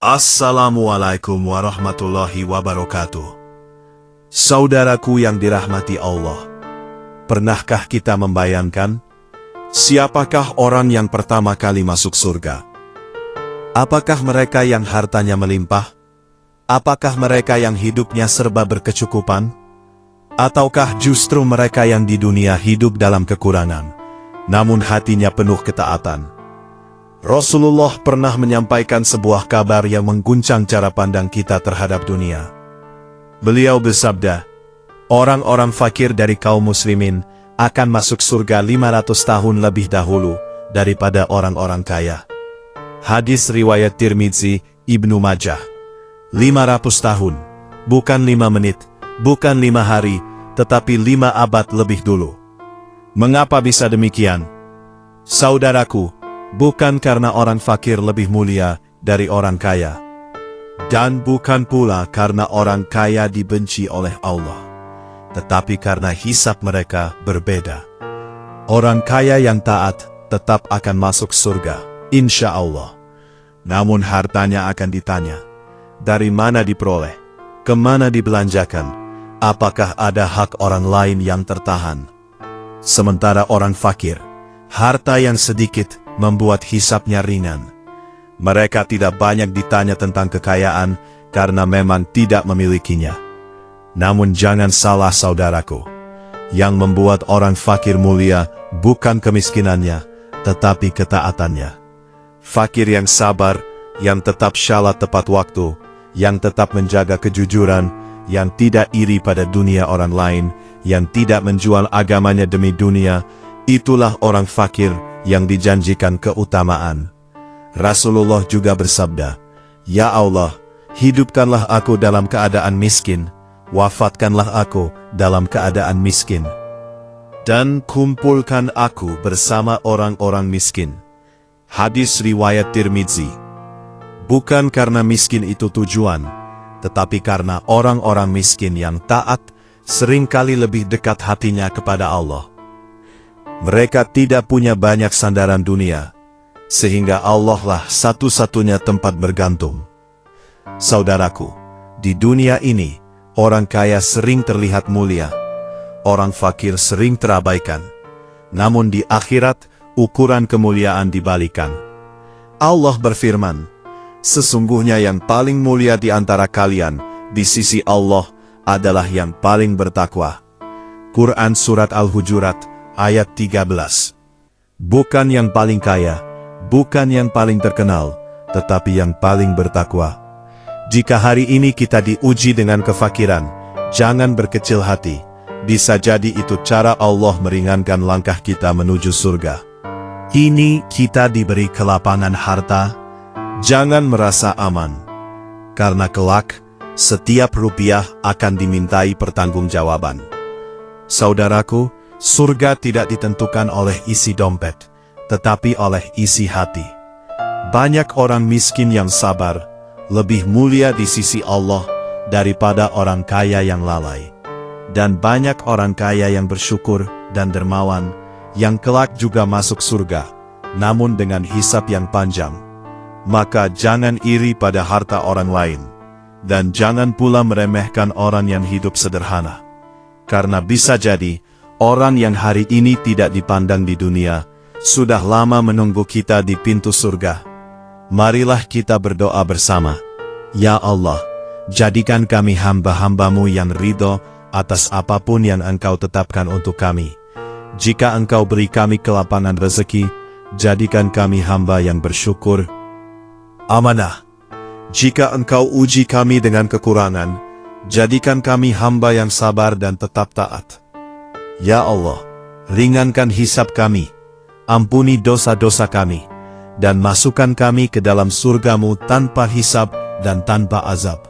Assalamualaikum warahmatullahi wabarakatuh. Saudaraku yang dirahmati Allah, pernahkah kita membayangkan siapakah orang yang pertama kali masuk surga? Apakah mereka yang hartanya melimpah? Apakah mereka yang hidupnya serba berkecukupan? Ataukah justru mereka yang di dunia hidup dalam kekurangan, namun hatinya penuh ketaatan? Rasulullah pernah menyampaikan sebuah kabar yang mengguncang cara pandang kita terhadap dunia. Beliau bersabda, orang-orang fakir dari kaum muslimin akan masuk surga 500 tahun lebih dahulu daripada orang-orang kaya. Hadis riwayat Tirmidzi, Ibnu Majah. 500 tahun, bukan 5 menit, bukan 5 hari, tetapi 5 abad lebih dulu. Mengapa bisa demikian? Saudaraku, bukan karena orang fakir lebih mulia dari orang kaya. Dan bukan pula karena orang kaya dibenci oleh Allah. Tetapi karena hisab mereka berbeda. Orang kaya yang taat tetap akan masuk surga, insya Allah. Namun hartanya akan ditanya, dari mana diperoleh, kemana dibelanjakan, apakah ada hak orang lain yang tertahan. Sementara orang fakir, harta yang sedikit membuat hisabnya ringan. Mereka tidak banyak ditanya tentang kekayaan karena memang tidak memilikinya. Namun jangan salah saudaraku, yang membuat orang fakir mulia bukan kemiskinannya, tetapi ketaatannya. Fakir yang sabar, yang tetap shalat tepat waktu, yang tetap menjaga kejujuran, yang tidak iri pada dunia orang lain, yang tidak menjual agamanya demi dunia, itulah orang fakir yang dijanjikan keutamaan. Rasulullah juga bersabda, "Ya Allah, hidupkanlah aku dalam keadaan miskin, wafatkanlah aku dalam keadaan miskin, dan kumpulkan aku bersama orang-orang miskin." Hadis riwayat Tirmidzi. Bukan karena miskin itu tujuan, tetapi karena orang-orang miskin yang taat seringkali lebih dekat hatinya kepada Allah. Mereka tidak punya banyak sandaran dunia, sehingga Allah lah satu-satunya tempat bergantung. Saudaraku, di dunia ini, orang kaya sering terlihat mulia, orang fakir sering terabaikan. Namun di akhirat, ukuran kemuliaan dibalikan. Allah berfirman, "Sesungguhnya yang paling mulia di antara kalian, di sisi Allah, adalah yang paling bertakwa." Quran Surat Al-Hujurat, ayat 13. Bukan yang paling kaya, bukan yang paling terkenal, tetapi yang paling bertakwa. Jika hari ini kita diuji dengan kefakiran, jangan berkecil hati. Bisa jadi itu cara Allah meringankan langkah kita menuju surga. Ini kita diberi kelapangan harta, jangan merasa aman. Karena kelak, setiap rupiah akan dimintai pertanggungjawaban. Saudaraku, surga tidak ditentukan oleh isi dompet, tetapi oleh isi hati. Banyak orang miskin yang sabar, lebih mulia di sisi Allah daripada orang kaya yang lalai. Dan banyak orang kaya yang bersyukur dan dermawan, yang kelak juga masuk surga, namun dengan hisab yang panjang. Maka jangan iri pada harta orang lain, dan jangan pula meremehkan orang yang hidup sederhana. Karena bisa jadi, orang yang hari ini tidak dipandang di dunia, sudah lama menunggu kita di pintu surga. Marilah kita berdoa bersama. Ya Allah, jadikan kami hamba-hambamu yang ridho atas apapun yang Engkau tetapkan untuk kami. Jika Engkau beri kami kelapangan rezeki, jadikan kami hamba yang bersyukur. Amanah. Jika Engkau uji kami dengan kekurangan, jadikan kami hamba yang sabar dan tetap taat. Ya Allah, ringankan hisab kami, ampuni dosa-dosa kami, dan masukkan kami ke dalam surga-Mu tanpa hisab dan tanpa azab.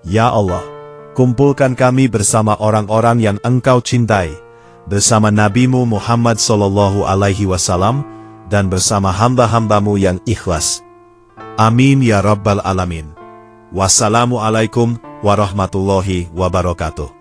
Ya Allah, kumpulkan kami bersama orang-orang yang Engkau cintai, bersama Nabi-Mu Muhammad SAW, dan bersama hamba-hamba-Mu yang ikhlas. Amin ya Rabbal Alamin. Wassalamualaikum warahmatullahi wabarakatuh.